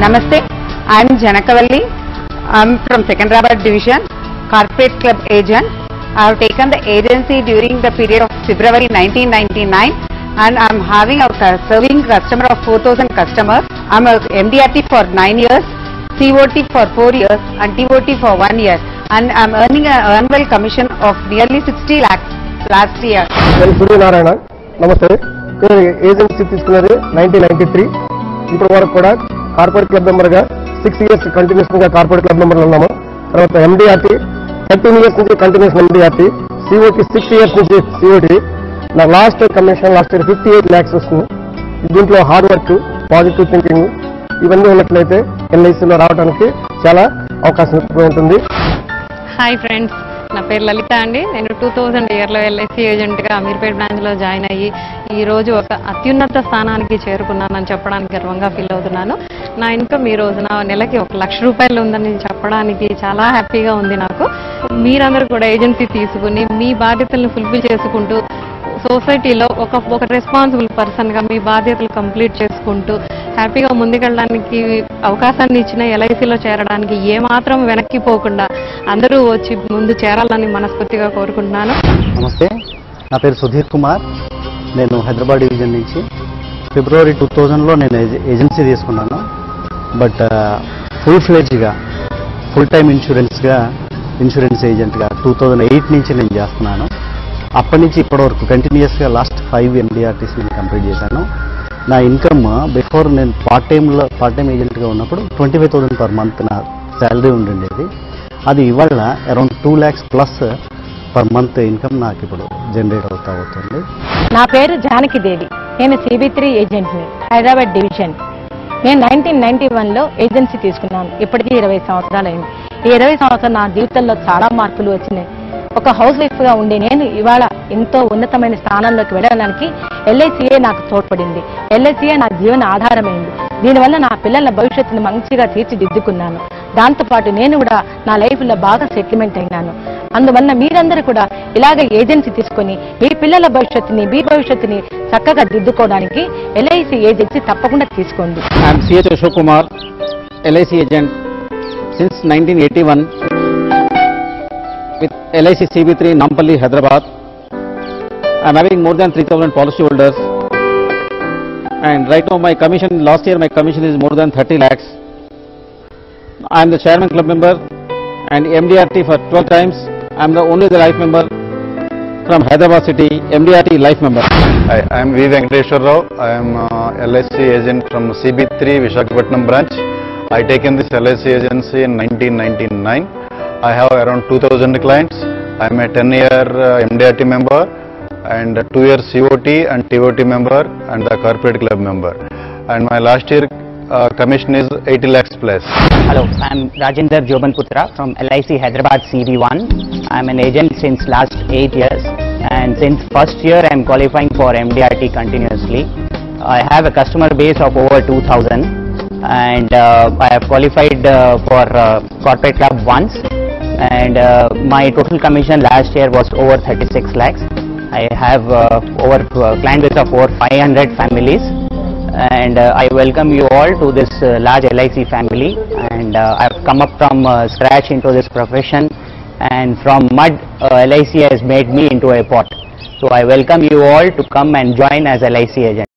Namaste, I am Janakavalli. I am from Secunderabad division, corporate club agent. I have taken the agency during the period of February 1999 and I am having a serving customer of 4,000 customers. I am a MDRT for 9 years, COT for 4 years and TOT for 1 year, and I am earning an annual commission of nearly 60 lakhs last year. Suryanarayana, Namaste. Agency తీసుకున్నది 1993. ఇప్పుడు వరకు కూడా corporate club member గా 6 years continuous గా corporate club member ఉన్నాము. తర్వాత MDRT 13 years నుంచి continuous MDRT, COT 6 years నుంచి COT. నా last commission last year 58 lakhs వస్తుంది. దీంట్లో హార్డ్ వర్క్, పాజిటివ్ థింకింగ్ ఇవన్నీ ఉన్నట్లయితే LICలో రావడానికి చాలా అవకాశం ఉంటుంది. హాయ్ ఫ్రెండ్స్, నా పేరు లలిత అండి. నేను 2000 ఇయర్లో LIC ఏజెంట్గా అమీర్పేట్ బ్రాంచ్లో జాయిన్ అయ్యి ఈరోజు ఒక అత్యున్నత స్థానానికి చేరుకున్నానని చెప్పడానికి గర్వంగా ఫీల్ అవుతున్నాను. నా ఇన్కమ్ ఈ రోజున నెలకి 1 లక్ష రూపాయలు ఉందని చెప్పడానికి చాలా హ్యాపీగా ఉంది నాకు. మీరందరూ కూడా ఏజెన్సీ తీసుకుని మీ బాధ్యతలను ఫుల్ఫిల్ చేసుకుంటూ సొసైటీలో ఒక రెస్పాన్సిబుల్ పర్సన్గా మీ బాధ్యతలు కంప్లీట్ చేసుకుంటూ హ్యాపీగా ముందుకెళ్ళడానికి అవకాశాన్ని ఇచ్చిన LICలో చేరడానికి ఏమాత్రం వెనక్కిపోకుండా అందరూ వచ్చి ముందు చేరాలని మనస్ఫూర్తిగా కోరుకుంటున్నాను. నమస్తే, నా పేరు సుధీర్ కుమార్. నేను హైదరాబాద్ డివిజన్ నుంచి ఫిబ్రవరి 2000లో నేను ఏజెన్సీ తీసుకున్నాను. బట్ ఫుల్ ఫ్లెడ్జ్గా ఫుల్ టైమ్ ఇన్సూరెన్స్ ఏజెంట్గా 2008 నుంచి నేను చేస్తున్నాను. అప్పటి నుంచి ఇప్పటివరకు కంటిన్యూస్గా లాస్ట్ 5 MDRTs నేను కంప్లీట్ చేశాను. నా ఇన్కమ్ బిఫోర్ నేను పార్ట్ టైం ఏజెంట్గా ఉన్నప్పుడు 25,000 per month నా శాలరీ ఉండిండేది. అది ఇవాళ around 2 lakhs plus per month income నాకు ఇప్పుడు జనరేట్ అవుతుంది. నా పేరు జానకి దేవి. నేను CB3 ఏజెంట్ని, హైదరాబాద్ డివిజన్. నేను 1991లో ఏజెన్సీ తీసుకున్నాను. ఇప్పటికీ 20 సంవత్సరాలు అయింది. ఈ 20 సంవత్సరాలు నా జీవితంలో చాలా మార్పులు వచ్చినాయి. ఒక హౌస్ వైఫ్గా ఉండి నేను ఇవాళ ఎంతో ఉన్నతమైన స్థానంలోకి వెళ్ళడానికి LICయే నాకు తోడ్పడింది. LICయే నా జీవన ఆధారమైంది. దీనివల్ల నా పిల్లల భవిష్యత్తును మంచిగా తీర్చిదిద్దుకున్నాను. దాంతోపాటు నేను కూడా నా లైఫ్లో బాగా సెటిల్మెంట్ అయినాను. అందువల్ల మీరందరూ కూడా ఇలాగ ఏజెన్సీ తీసుకొని మీ పిల్లల భవిష్యత్తుని మీ భవిష్యత్తుని చక్కగా దిద్దుకోవడానికి LIC ఏజెన్సీ తప్పకుండా తీసుకోండి. I'm CH Ashok Kumar, LIC agent since 1981 with LIC CB3 Nampalli, Hyderabad. I'm having more than 3,000 policy holders, and right now my commission, last year my commission is more than 30 lakhs. I'm the chairman club member and MDRT for 12 times. I'm the only life member from Hyderabad city, MDRT life member. Hi, I am V. Venkateshwar Rao. I am LIC agent from CB3 Visakhapatnam branch. I taken this LIC agency in 1999. I have around 2,000 clients. I am a 10-year MDRT member and a 2-year COT and TOT member and the corporate club member. And my last year commission is 80 lakhs plus. Hello, I am Rajendra Jobanputra from LIC Hyderabad CB1. I am an agent since last 8 years, and since first year I am qualifying for MDRT continuously. I have a customer base of over 2,000 and I have qualified for corporate club once, and my total commission last year was over 36 lakhs. I have over client base of over 500 families, and I welcome you all to this large LIC family. And I have come up from scratch into this profession, and from mud LIC has made me into a pot. So I welcome you all to come and join as LIC agent.